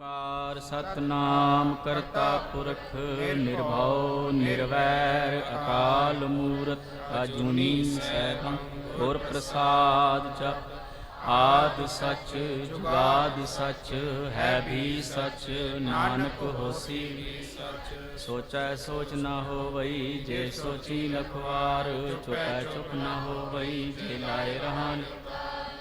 ਓੰਕਾਰ ਸਤਨਾਮ ਕਰਤਾ ਪੁਰਖ ਨਿਰਭਉ ਨਿਰਵੈਰ ਅਕਾਲ ਮੂਰਤ ਅਜੂਨੀ ਸੈਭੰ ਗੁਰ ਪ੍ਰਸਾਦ ਚ ਆਦਿ ਸਚ ਜੁਗਾਦਿ ਸਚ ਹੈ ਵੀ ਸਚ ਨਾਨਕ ਹੋਸੀ ਸੋਚੈ ਸੋਚ ਨਾ ਹੋਵਈ ਜੇ ਸੋਚੀ ਲਖਵਾਰ ਚੁਪੈ ਚੁਪ ਨਾ ਹੋਵਈ ਜੇ ਲਾਏ ਰਹਾਨ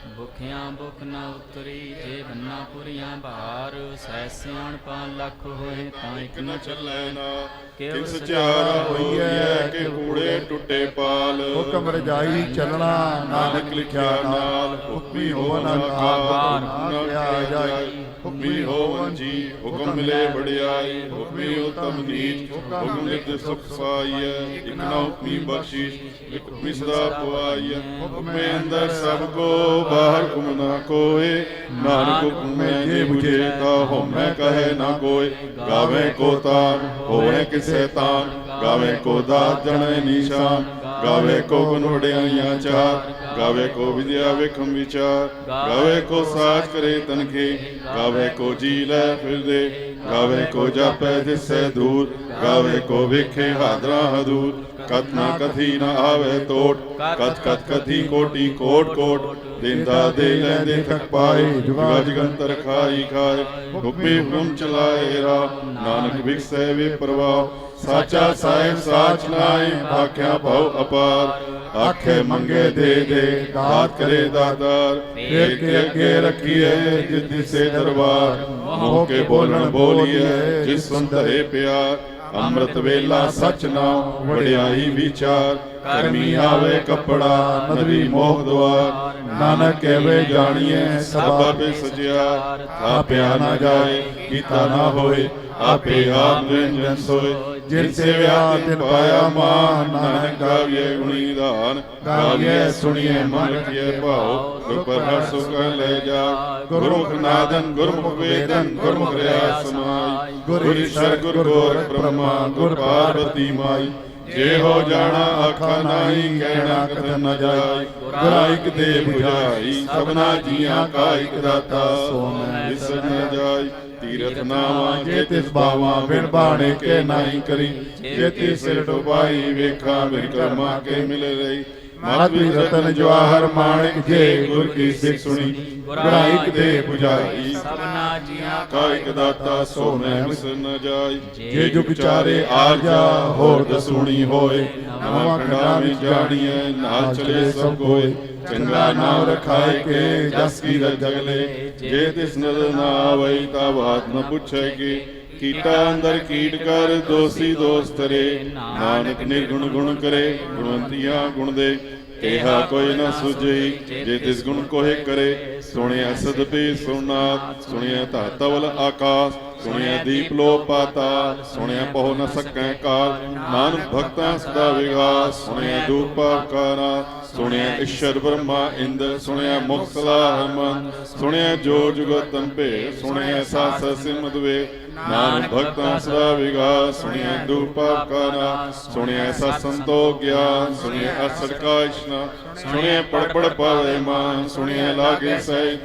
ਭੁਖਿਆਂ ਭੁਖ ਨਾ ਉਤਰੀ ਜੇ ਬੰਨਾ ਪੁਰੀਆਂ ਭਾਰ ਸਹਿ ਸਿਆਣਪਾ ਲੱਖ ਹੋਏ ਤਾਂ ਇਕ ਨ ਚੱਲੈ ਨਾ ਕਿਵ ਸਚਿਆਰਾ ਹੋਈਐ ਕਿ ਕੂੜੇ ਟੁੱਟੇ ਪਾਲ ਹੁਕਮ ਰਜਾਈ ਚੱਲਣਾ ਨਾਨਕ ਲਿਖਿਆ ਨਾਲ ਹੁਕਮੀ ਹੋਵਨ ਆਕਾਰ ਨਾ ਕਿਹਾ ਜਾਈ ਹੁਕਮੀ ਹੋਵਨ ਜੀ ਹੁਕਮ ਮਿਲੇ ਵਡਿਆਈ ਹੁਕਮੀ ਉਤਮ ਨੀਚ ਹੁਕਮ ਨਿਤ ਸੁਖ ਪਾਈਐ ਇਕ ਨਾ ਹੁਕਮੀ ਬਖਸ਼ਿਸ਼ ਇਕ ਹੁਕਮੀ ਸਦਾ ਪਵਾਈਐ ਹੁਕਮੇ ਅੰਦਰ ਸਭ ਕੋ ਬਾਹਰ ਹੁਕਮ ਨਾ ਕੋਏ ਨਾਨਕ ਹੁਕਮੇ ਜੇ ਬੁਝੇ ਤਾ ਹਉਮੈ ਕਹੈ ਨਾ ਕੋਏ ਗਾਵੇ ਕੋ ਤਾਨ ਹੋਵੇ ਕਿਸੇ ਤਾਨ ਗਾਵੇ ਕੋ ਦਾਤ ਜਣੈ ਨਿਸ਼ਾਨ ਗਾਵੇ ਕੋ ਗੁਣ ਵਡਿਆਈਆਂ ਚਾਰ ਗਾਵੇ ਕੋ ਵਿਦਿਆ ਵੇਖਮ ਵਿਚਾਰ ਗਾਵੇ ਕੋ ਸਾਜ ਕਰੇ ਤਨਖੇ ਗਾਵੇ ਕੋ ਜੀ ਲੈ ਫਿਰਦੇ ਗਾਵੇ ਕੋ ਜਾਪੈ ਦਿਸੈ ਦੂਰ ਗਾਵੇ ਕੋ ਵੇਖੇ ਹਾਦਰਾ ਹਦੂਰ ਕਤ ਨਾ ਕਥੀ ਨਾ ਆਵੇ ਤੋਟ ਕਤ ਕਤ ਕਥੀ ਕੋਟੀ ਕੋਟ ਕੋਟ ਦਿੰਦਾ ਦੇ ਲੈਂਦੇ ਥਕ ਪਾਏ ਜੁਗਾ ਜਗੰਤਰ ਖਾਈ ਖਾਏ ਹੁਕਮੇ ਹੁਕਮ ਚਲਾਏ ਰਾ ਨਾਨਕ ਵਿਖਸੈ ਵੇ ਪ੍ਰਵਾਹ ਸਾਚਾ ਸਾਹਿਬ ਸਾਚ ਨਾਏ ਆਖਿਆ ਭਉ ਅਪਾਰ ਆਖੇ ਮੰਗੇ ਦੇ ਦੇ ਦਾਤ ਕਰੇ ਦਾਤਾਰ ਫੇਰ ਕੇ ਅੱਗੇ ਰੱਖੀਏ ਜਿਸ ਦਿਸੇ ਦਰਬਾਰ ਮੋਹ ਕੇ ਬੋਲਣ ਬੋਲੀਏ ਜਿਸ ਸੁੰਦਰੇ ਪਿਆਰ ਅੰਮ੍ਰਿਤ ਵੇਲਾ ਸਚ ਨਾਮ ਵਡਿਆਈ ਵਿਚਾਰ ਕਰਮੀ ਆਵੇ ਕੱਪੜਾ ਨਦਰੀ ਮੋਹ ਦੁਆਰ ਨਾਨਕ ਕਹਵੇ ਜਾਣੀਏ ਸਭ ਆਪੇ ਸਜਿਆਰ ਆਪਿਆ ਨਾ ਜਾਏ ਕੀਤਾ ਨਾ ਹੋਏ ਆਪੇ ਆਪ ਨਿਰੰਜਨ ਸੋਏ ਜਿਨ ਸੇਵਿਆ ਤਿਨ ਪਾਇਆ ਮਾਨ ਨਾਨਕ ਗਾਵੀਏ ਗੁਣੀ ਧਾਨ ਗਾਵੀਏ ਸੁਣੀਏ ਮਨ ਰਖੀਏ ਭਾਉ ਗੁਰ ਪ੍ਰਸਾਦ ਸੁਖ ਲੈ ਜਾ ਗੁਰਮੁਖ ਨਾਦਨ ਗੁਰਮੁਖ ਵੇਦਨ ਗੁਰਮੁਖ ਰਿਆ ਸਮਾਈ ਗੁਰ ਈਸ਼ਰ ਗੁਰ ਗੋਰਖ ਬ੍ਰਹਮਾ ਗੁਰ ਪਾਰਵਤੀ ਮਾਈ ਜੇ ਹੋ ਜਾਣਾ ਆਖਾ ਨਾਹੀ ਕਹਿਣਾ ਕਥਨ ਨ ਜਾਈ ਗੁਰਾ ਇਕ ਦੇ 부ਝਾਈ ਸਭਨਾ ਜੀਆਂ ਕਾ ਇਕ ਦਾਤਾ ਸੋ ਮੈਂ ਵਿਸਰ ਨ ਜਾਈ ਤੀਰਥ ਨਾਵਾ ਜੇ ਤਿਸ ਬਾਵਾ ਬਿਨ ਬਾਣੇ ਕੇ ਨਾਹੀ ਕਰੀ ਜੇ ਤਿਸ ਸਿਰ ਡੁਬਾਈ ਵੇਖਾ ਬਿਨ ਕਰਮਾ ਕੇ ਮਿਲ ਰਹੀ ਮਾਤਵੀ ਰਤਨ ਜਵਾਹਰ ਮਾਣਿਕ ਜੇ ਗੁਰ ਕੀ ਸਿੱਖ ਸੁਣੀ ਗੁਰਾ ਇਕ ਦੇ 부ਝਾਈ ਸਭਨਾ ਜੀਆਂ ਕਾ ਇਕ ਦਾਤਾ ਸੋ ਮੈਂ ਵਿਸਰ ਨ ਜਾਈ ਜੇ ਜੁਗ ਚਾਰੇ ਆ ਜਾ ਹੋਰ ਦਸੂਣੀ ਹੋਏ ਨਵਾਂ ਖੰਡਾ ਵਿੱਚ ਜਾਣੀਏ ਨਾਲ ਚਲੇ ਸਭ ਕੋਏ ਚੰਗਾ ਨਾਮ ਰਖਾਏ ਕੇ ਜਸ ਕੀ ਜਗਲੇ ਜੇ ਤਿਸ ਨਜ਼ਰ ਨਾ ਆਵਈ ਤਾ ਬਾਤ ਨ ਪੁੱਛੇਗੀ ਕੀਟਾ ਅੰਦਰ ਕੀਟ ਕਰ ਦੋਸੀ ਦੋਸਤ ਰੇ ਨਾਨਕ ਨਿਰਗੁਣ ਗੁਣ ਕਰੇ ਗੁਣਵੰਤੀਆਂ ਗੁਣ ਦੇ ਕਿਹਾ ਕੋਈ ਨਾ ਸੁਝਈ ਜੇ ਤਿਸ ਗੁਣ ਕੋਹੇ ਕਰੇ ਸੁਣਿਆ ਸਦਪੇ ਸੁਨਾਤ ਸੁਣਿਆ ਧਾਤਵਲ ਆਕਾਸ ਸੁਣਿਆ ਦੀਪ ਲੋ ਪਾਤਾਲ ਸੁਣਿਆ ਪਹੁ ਨ ਸਕੈ ਕਾਲ ਨਾਨਕ ਭਗਤਾਂ ਸਦਾ ਵਿਗਾਸ ਸੁਣਿਆ ਦੂਪ ਪਾਪਕਾਰਾ ਸੁਣਿਆ ਈਸ਼ਰ ਬ੍ਰਹਮਾ ਇੰਦਰ ਸੁਣਿਆ ਮੁਖ ਸਲਾਹ ਮਨ ਸੁਣਿਆ ਜੋ ਜੁਗਤਮ ਭੇ ਸੁਣਿਆ ਸਾਸ ਸਿਮਦ ਵੇ ਨਾਨਕ ਭਗਤਾਂ ਸਦਾ ਵਿਗਾਸ ਸੁਣਿਆ ਦੂਪ ਪਾਪਕਾਰਾ ਸੁਣਿਆ ਸਤ ਸੰਤੋਖ ਗਿਆਨ ਸੁਣਿਆ ਅਸੜ ਕਾ ਇਸ਼ਨਾ ਸੁਣਿਆ ਪੜ ਪੜ ਪਾਵੇ ਮਾਨ ਸੁਣਿਆ ਲਾਗੇ ਸਹਿ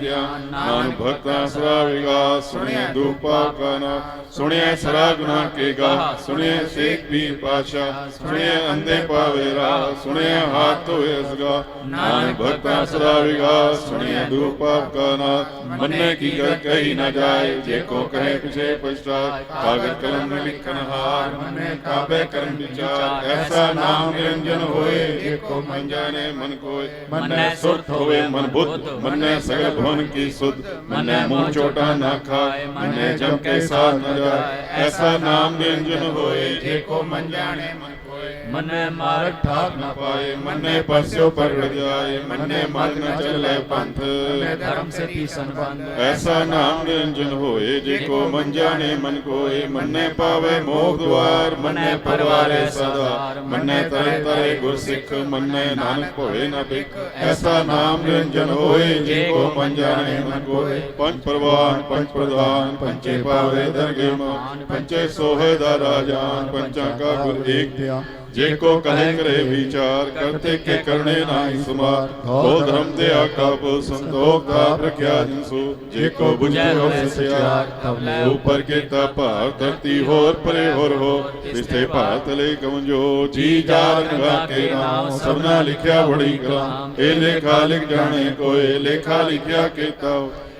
ਨਾਨਕ ਭਗਤਾਂ ਸਦਾ ਵਿਗਾਸ ਸੁਣਿਆ ਦੂਪ ਪਾਪਕਾਰਾ ਸੁਣਿਆ ਸਰਾ ਗੁਨਾਹ ਕੇ ਗਾ ਸੁਣਿਆ ਸੇਖ ਵੀ ਪਾਸ਼ਾ ਸੁਣਿਆ ਅੰਧੇ ਪਾਵੇ ਰਾ ਸੁਣਿਆ ਹਾਥ ਧੋਏ ਅਸਗਾ ਨਾਨਕ ਭਗਤਾਂ ਸਦਾ ਵਿਗਾਸ ਸੁਣਿਆ ਦੂਪ ਪਾਪਕਾਰਾ ਮੰਨੇ ਕੀ ਕਰ ਕਹੀ ਨਾ ਜਾਏ ਜੇ ਕੋ ਕਹੇ ਪਿਛੇ ਪਛਤਾਏ ਕਾਗਜ਼ ਕਲਮ ਨ ਲਿਖਣ ਹਾਰ ਮੰਨੇ ਕਾਬੇ ਕਰਮ ਵਿਚਾਰ ਐਸਾ ਨਾਮ ਨਿਰੰਜਨ ਹੋਏ ਜੇ ਕੋ ਮਨ ਜਾਣੇ ਮਨ ਕੋਏ ਮੰਨੇ ਸੁਰਤ ਹੋਵੇ ਮਨ ਬੁੱਧ ਮੰਨੇ ਸਗਲ ਭਵਨ ਕੀ ਸੁਧ ਮੰਨੇ ਮੂੰਹ ਚੋਟਾ ਨਾ ਖਾਏ ਮੰਨੇ ਜਮ ਕੇ ਸਾਥ ਨ ਜਾਏ ਐਸਾ ਨਾਮ ਨਿਰੰਜਨ ਹੋਏ ਜੇ ਕੋ ਮਨ ਜਾਣੇ ਮਨ ਮੰਨੇ ਮਾਰਗ ਠਾਕ ਨਾ ਪਾਏ ਮੰਨੇ ਪਰਸਿਓ ਪਰੜ ਜਾਏ ਮੰਨੇ ਮਨ ਨ ਚੱਲੇ ਪੰਥ ਮੰਨੇ ਧਰਮ ਸੇ ਪੀਸਨ ਬੰਧ ਐਸਾ ਨਾਮ ਨਿਰੰਜਨ ਹੋਏ ਜੇ ਕੋ ਮਨ ਜਾਣੇ ਮਨ ਕੋਏ ਮੰਨੇ ਪਾਵੇ ਮੋਖ ਦੁਆਰ ਮੰਨੇ ਪਰਵਾਰੇ ਸਦਾ ਮੰਨੇ ਤਰੇ ਤਰੇ ਗੁਰ ਸਿੱਖ ਮੰਨੇ ਨਾਨਕ ਹੋਏ ਨਾ ਬਿਕ ਐਸਾ ਨਾਮ ਨਿਰੰਜਨ ਹੋਏ ਜੇ ਕੋ ਮਨ ਜਾਣੇ ਮਨ ਕੋਏ ਪੰਜ ਪ੍ਰਵਾਨ ਪੰਜ ਪ੍ਰਧਾਨ ਪੰਚੇ ਪਾਵੇ ਦਰਗੇ ਮਾਨ ਪੰਚੇ ਸੋਹੇ ਦਾ ਰਾਜਾਨ ਪੰਚਾਂ ਕਾ ਗੁਰ ਏਕ जे को कहे करे विचार करते के करने नाही सुमार हो धर्म ते आकाब संतोख ताप रख्या जिनसु जे को बुझे हो सचार ऊपर के भार धरती होर परे होर हो तिस्थे भार तले कमजो जी जार गा के नाम सबना लिखया बड़ी ग्राम ए लेखा लिख जाने कोई लेखा लिखया केता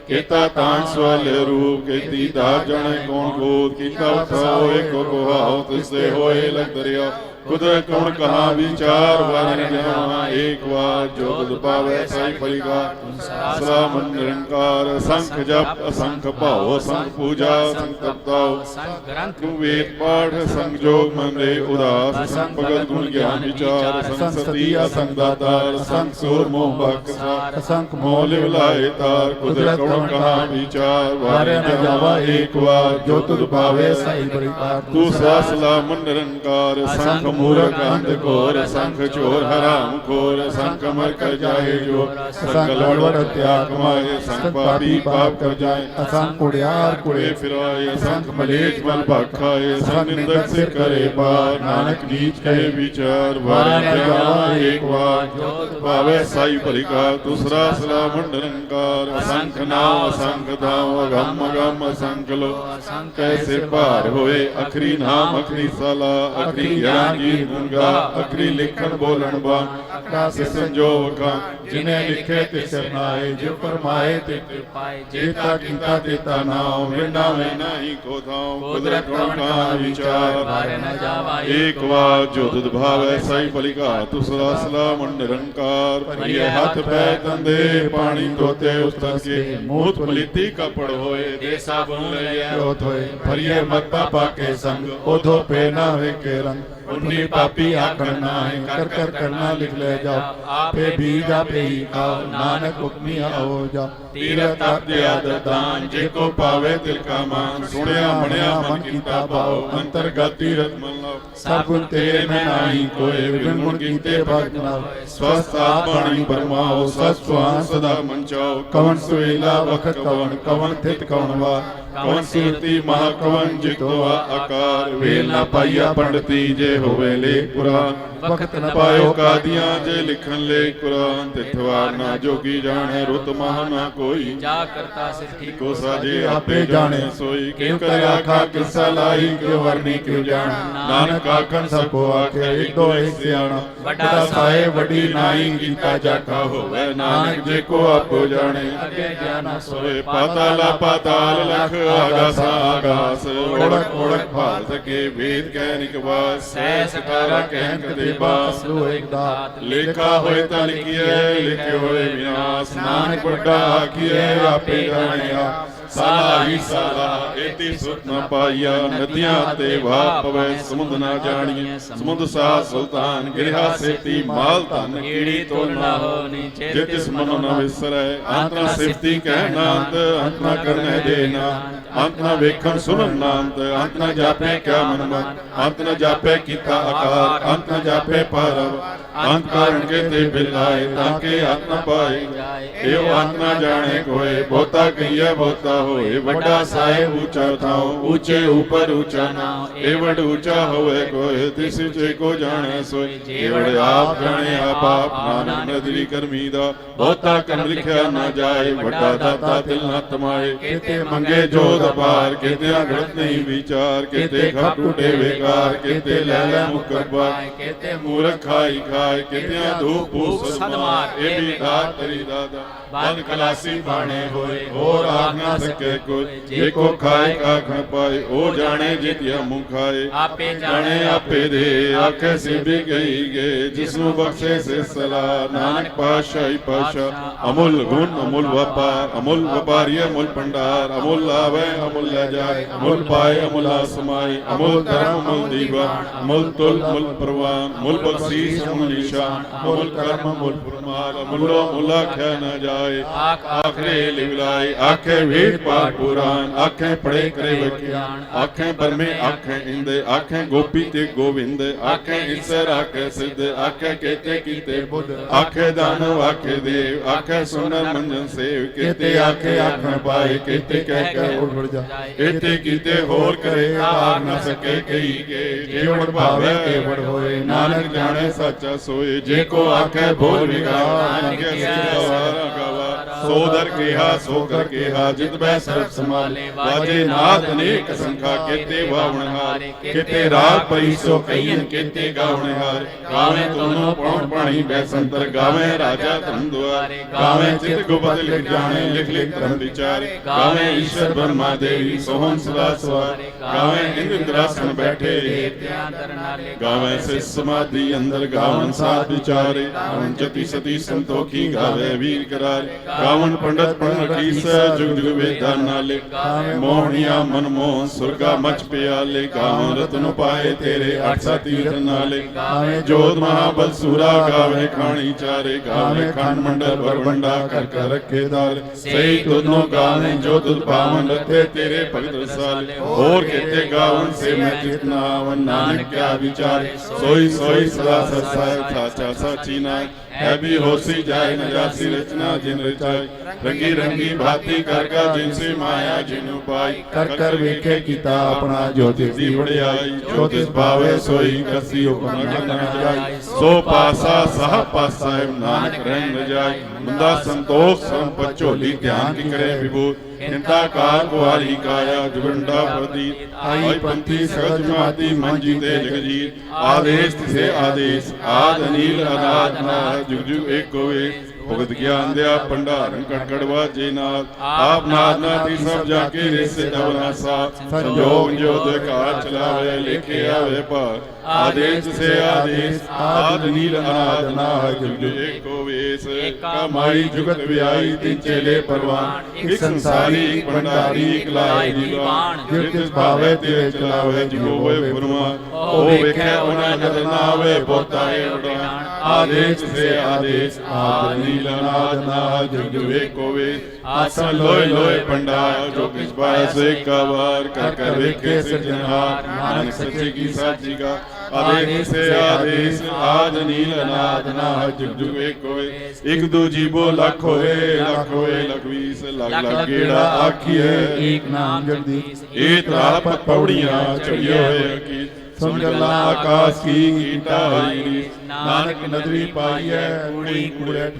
केता तान स्वल रूप केती दार जाने कौन गोद कीता होए को हाओ तिससे होए लग दरिया कुदरत कौन कहा विचार वार जावा एक बार जो तुद पावे साई फलिका सलाम निरंकार संख जप असंख भाव संख पूजा संख तपताओ संख वेद पाठ संख जोग मन रे उदास संख भगत गुण ज्ञान विचार संख सती असंख दातार संख सूर मोह बख्शा संख मोह लिवलाए तार कुदरत कौन कहा विचार वार जावा एक बार जो तुद पावे साई फलिका तू सलाम निरंकार संख मूर्ख अंध घोर संख चोर हराम खोर संख मर कर जाए जो संख लड़वड़ हत्या कमाए संख पापी पाप कर जाए असंख कुड़ियार कुड़े फिराए संख मलेच मल भखाए संख निंदक से करे पार नानक नीच कहे विचार वार जावा एक बार पावे साई फलिका दूसरा सलाम निरंकार असंख नाम असंख दाम अगम अगम असंख लो कैसे पार होए अखरी नाम अखरी सला अखरी ज्ञान जी गुंगा अखरी लिखन बोलन बान से संजोगा जिन्हें लिखे ते सरनाए जो फरमाए ते पाए जेता कीता देता नाम विना में नहीं को थाओ कुदरत का विचार बारे न जावा एक बार जो तुद भावे साई फलिका दूसरा सलाम निरंकार परिये हाथ पैर तंदे पानी धोते उतर के मूत पलिती कपड़ होए देसा गुण लिया होए परिये मत पापा के संग ओधो पे ना वे के रंग उन्हीं पापी आखना है कर कर करना लिख ले जाओ आपे बीज आपे ही खाओ नानक हुक्मी आओ जाओ तीरथ आद्याद दान जे को पावे दिल का मान सुनिया मनिया मन कीता भाव अंतर्गत तीरथ मन लो सब गुण तेरे में नाही कोई विभिन्न गुण कीते भक्त नाव स्वस्थ आत्माणी परमाओ सत्वान सदा मंचाओ कवन सुवेला वखत कवन कवन थित कवन वा कवन सुरती महाकवन जितवा आकार वेल न पाइया पंडिती जे होवे ले कुरान वक्त न पायो कादियां जे लिखन ले कुरान तिथवार ना जोगी जाने रुत महा ना कोई जा करता सिद्धि को साजे आपे जाने सोई क्यों कर आखा किसा लाई क्यों वरनी क्यों जाना नानक आखन सबको आखे एक दो एक सियाणा बड़ा साहे बड़ी नाई गीता जाका होवे नानक जे को आपो जाने अगे जाना सोए पाताला पाताल लख आगास आगास ओढ़क ओढ़क भाल सके वेद कहनिक वास सहस कारा कहन कदे बास लो एक दात लेखा होए ता लिखिए लिखे होए विनाश नानक बड़ा आखिए आपे जानिया साला ही साला एती सुत न पाइया नदियां ते वाह पवे समुद्र न जानिए समुद्र सा सुल्तान गिरहा सेती माल तन कीड़ी तोड़ न होनी जितिस मनो न विसरै अंत न सिफती कहना अंत न करने देना अंत न वेखन सुनन अंत न जापे क्या मन मत अंत न जापे कीता आकार अंत न जापे पारव अंत कारण के ते बिलाए ताके अंत न पाए एव अंत न जाने कोई बहुता कहिए बहुता होए बड़ा साहे ऊंचा थाओ ऊंचे ऊपर ऊंचा नाओ एवड ऊंचा होए कोई तिस जे को जाने सोई जेवड आप जाने आप नानक नदरी करमीदा बहुता कम लिखया न जाए बड़ा दाता दिल न तमाए केते मंगे जो दबार केते घट नहीं विचार केते घट टूटे बेकार केते ले ले मुकर बार केते मूर्ख खाई खाए केते धूप भूस सदमार ए भी दात तेरी दादा बंद कलासी बाणे होए और आग ना सके कोई जे को खाए आखन पाए ओ जाने जितिया मुँह खाए आपे जाने आपे दे आखे से भी गई गे जिसनु बख्शे से सलाह नानक पाशाही पाशा अमूल गुण अमूल व्यापार अमूल व्यापारी अमूल भंडार अमूल लावे अमूल ले जाए अमूल पाए अमूल आसमाई अमूल धर्म अमूल दीवान अमूल तुल अमूल परवान अमूल बख्शीश अमूल निशान अमूल कर्म अमूल फरमान अमूलो अमूला ख्या न जाए आखरे लिवलाई आखे वीर एक पाठ पुराण आखें पढ़े करे विज्ञान आखें बरमे आखें इंदे आखें गोपी ते गोविंद आखें ईश्वर आखें सिद्ध आखें केते कीते बुद्ध आखें दानव आखें देव आखें सुनर मंजन सेव केते आखें आखण पाए केते कह कर उड़ जाए केते कीते होर करे आग न सके कही के जेवड़ भावे केवड़ होए नानक जाने सच्चा सोए जे को आखे बोल विगार सोदर केहा सोकर केहा जित बै सर्व समाले वाजे नाथ अनेक संखा केते वावणहार केते राग परिसो कईन केते गावणहार गावे दोनों पौण पाणी बैसंतर गावे राजा धनद्वार गावे चित गुप्त लिख जाने लिख लिख धर्म विचार गावे ईश्वर ब्रह्मा देवी सोहम सदा सवार गावे इंद्रासन बैठे गावे से समाधि अंदर गावन साथ विचारे गावन जति सती संतोखी गावे वीर करार गावन पंडित पंडित जुग जुग वेदा नाले मोहनिया मनमोहन सुरगा मच प्याले गावन रत्न पाए तेरे अठसा तीर्थ नाले जोध महाबल सूरा गावे खानी चारे गावे खान मंडल बरबंडा कर कर रखे दार सही तुनो गावे जो तुद पावन रते तेरे भगत रसाले और कहते गावन से मैं जितना वन नानक क्या विचार सोई सोई सदा ससाय साचा साची नाय है भी होसी जाए न जासी रचना जिन रचाई रंगी रंगी भांति कर का जिनसे माया जिन उपाय कर कर वेखे किता अपना ज्योतिष दी बढ़ियाई ज्योतिष भावे सोई कसी उपन न जाय सो पासा सह पासा नानक रंग न जाय मुंदा संतोष संपत चोली ध्यान की करे विभूत चिंता कार कुआरी काया जुगंडा प्रदीप आई पंथी सहज माती मन जीते जगजीत आदेश से आदेश आद अनिल अनाद नाथ जुग जुग एक कोवे भगत ज्ञान दिया भंडारण कड़कड़वा जे नाथ आप नाथ नाथी सब जाके रिश्ते दवना सा संजोग जो देकार चलावे लेके आवे पार आदेश से आदेश आद नील अनाद नाथ जुग जुग एक कोवेश कमाई जुगत व्याई तीन चेले परवान एक संसारी एक भंडारी एक लाए दीवान जिस भावे तेरे चलावे जो होए फरमान ओ वेखे उना नजर ना आवे बोताए उड़ान आदेश से आदेश आद नील अनाद नाथ जुग जुग एक कोवेश आसन लोय लोय भंडार जो किस बाय से कवार कर कर वेखे सिरजनहार नानक सच्चे की साची का आदेश से आदेश आद नील अनाद नाथ जुग जुग एक कोवे एक दो जीवो लाख होए लख बीस लाख लाख गेड़ा आखिए एक नाम जगदीश एक रापत पौड़ियां चढ़िए होए की सुन गला आकाश की गीता हरी नानक नदरी पाई है कूड़ी कूड़े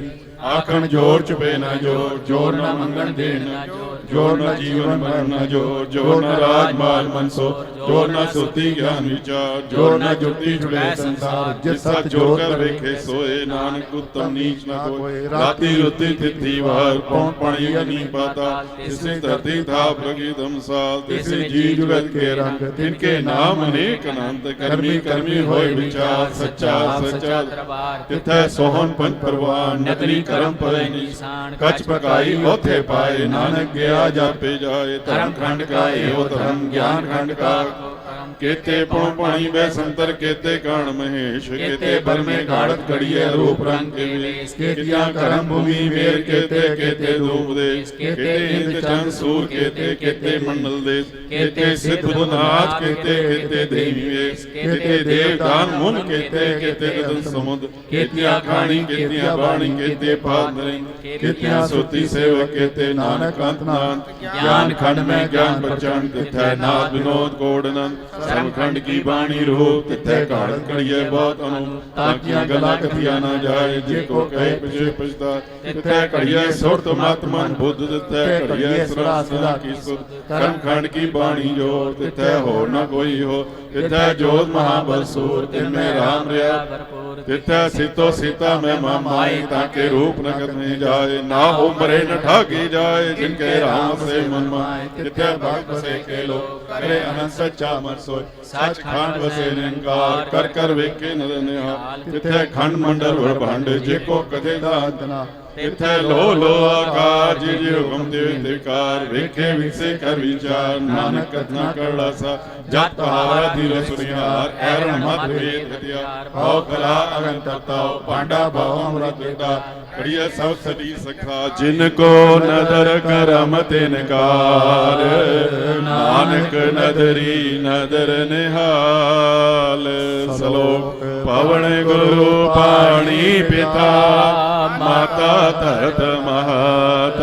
आखन जोर चुपे न जोर जोर न मंगन देन जोर न जीवन भर न जोर जोर न राज माल मनसो जोर न सुती ज्ञान विचार जोर न जुटी जुड़े संसार जिस सत जोर कर वेखे सोए नानक उत्तम नीच न कोई राती रुति तिथि वार पौन पणी अनी पाता इसने धरती था प्रगीतम साल तिसे जी जुगत के रंग तिनके नाम अनेक अनंत कर्मी कर्मी होय विचार सच्चा सच्चा तिथै सोहन पंच परवान नकली करम परे निशान कच पकाई ओथे पाए नानक गया जापे जाए धर्म खंड का एवं धर्म ज्ञान खंड का केते पौं पानी बै संतर केते कान महेश केते भर में गाड़त कड़िए रूप रंग के वेश केतिया करम भूमि मेर केते केते धूप देश केते इंद्र चंद सूर केते केते मंडल देश केते सिद्ध नाथ केते केते देवी वेश केते देवदान मुन केते केते गदन समुद्र केतिया खानी केतिया बाणी केते पादरी केतिया सोती सेवक केते नानक अंतनाथ ज्ञान खंड में ज्ञान प्रचंड तिथै नाथ विनोद कोडनंद सर्वखंड की बाणी रूप तिथै काढ़त कड़िए बहुत अनु ताकिया गला कथिया न जाए जेको कहे पिछे पछता तिथै कड़िए सुरत मत मन बुद्ध तिथै कड़िए सदा सदा की सुध कर्म खंड की बाणी जोर तिथै हो न कोई हो तिथै जोत महाबल सूर तिनमें राम रया तिथै सीतो सीता में मामाई ताके रूप नगत में जाए ना हो मरे न ठाके जाए जिनके राम से मन माए तिथै भक्त से के लो करे अनंत सच्चा मन ਸੋਇ ਸੱਚਖੰਡ ਵਸੇ ਨਿਰੰਕਾਰ ਕਰ ਕਰ ਵੇਖੇ ਨਰ ਨਿਹਾਲ ਤਿੱਥੈ ਖੰਡ ਮੰਡਲ ਬ੍ਰਹਮੰਡ ਜੇ ਕੋ ਕਦੇ ਦਾਤ ਨਾ ਤਿੱਥੈ ਲੋ ਲੋ ਆਕਾਰ ਜੀ ਜੀ ਹੁਕਮ ਦੇ ਵਿਕਾਰ ਵੇਖੇ ਵਿਸੇ ਕਰ ਵਿਚਾਰ ਨਾਨਕ ਕਥਨਾ ਕਰੜਾ ਸਾ ਜਤ ਹਾਰਾ ਧੀਰ ਸੁਨਿਆਰ ਐਰਨ ਮਤ ਵੇਦ ਹਤਿਆਰ ਹਉ ਕਲਾ ਅਗੰਤ ਤਾਉ ਪਾਂਡਾ ਭਾਉ ਅਮਰਤ ਬੇਟਾ ਕੜੀਆ ਸਭ ਸਦੀ ਸਖਾ ਜਿਨ ਕੋ ਨਦਰ ਕਰਮ ਤਿਨਕਾਰ ਨਾਨਕ ਨਦਰੀ ਨਦਰ ਨਿਹਾਲ ਸਲੋਕ ਪਵਨ ਗੁਰੂ ਪਾਣੀ ਪਿਤਾ ਮਾਤਾ ਧਰਤ ਮਹਾਤ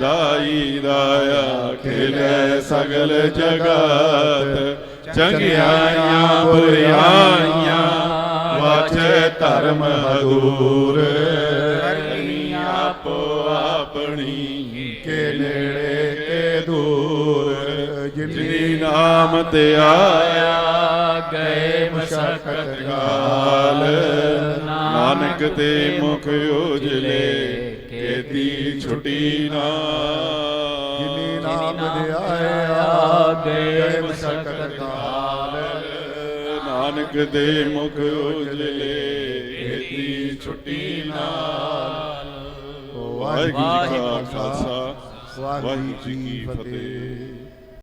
ਦਾਈ ਦਾਇਆ ਖੇਲੇ ਸਗਲ ਜਗਤ ਚੰਗਿਆਈਆਂ ਬੁਰਿਆਈਆਂ ਵਾਚੇ ਧਰਮ ਹਦੂਰ ਕਰਨੀ ਆਪੋ ਆਪਣੀ ਕੇ ਨੇੜੇ ਕੇ ਦੂਰ ਜਿਨੀ ਨਾਮ ਤੇ ਆਇਆ ਗਏ ਮਸ਼ਕਤ ਕਾਲ ਨਾਨਕ ਤੇ ਮੁਖ ਉਜਲੇ ਕੀਤੀ ਛੁਟੀ ਨਾਲ ਜਿਨੀ ਨਾਮ ਦੇ ਆਇਆ ਗਏ ਮਸ਼ਕਤ ਕਾਲ ਨਾਨਕ ਦੇ ਮੁਖ ਉਜਲੇ ਕੀਤੀ ਛੁਟੀ ਨਾਲ ਵਾਹਿਗੁਰੂ ਜੀ ਕਾ ਖਾਲਸਾ ਵਾਹਿਗੁਰੂ ਜੀ ਕੀ ਫਤਿਹ।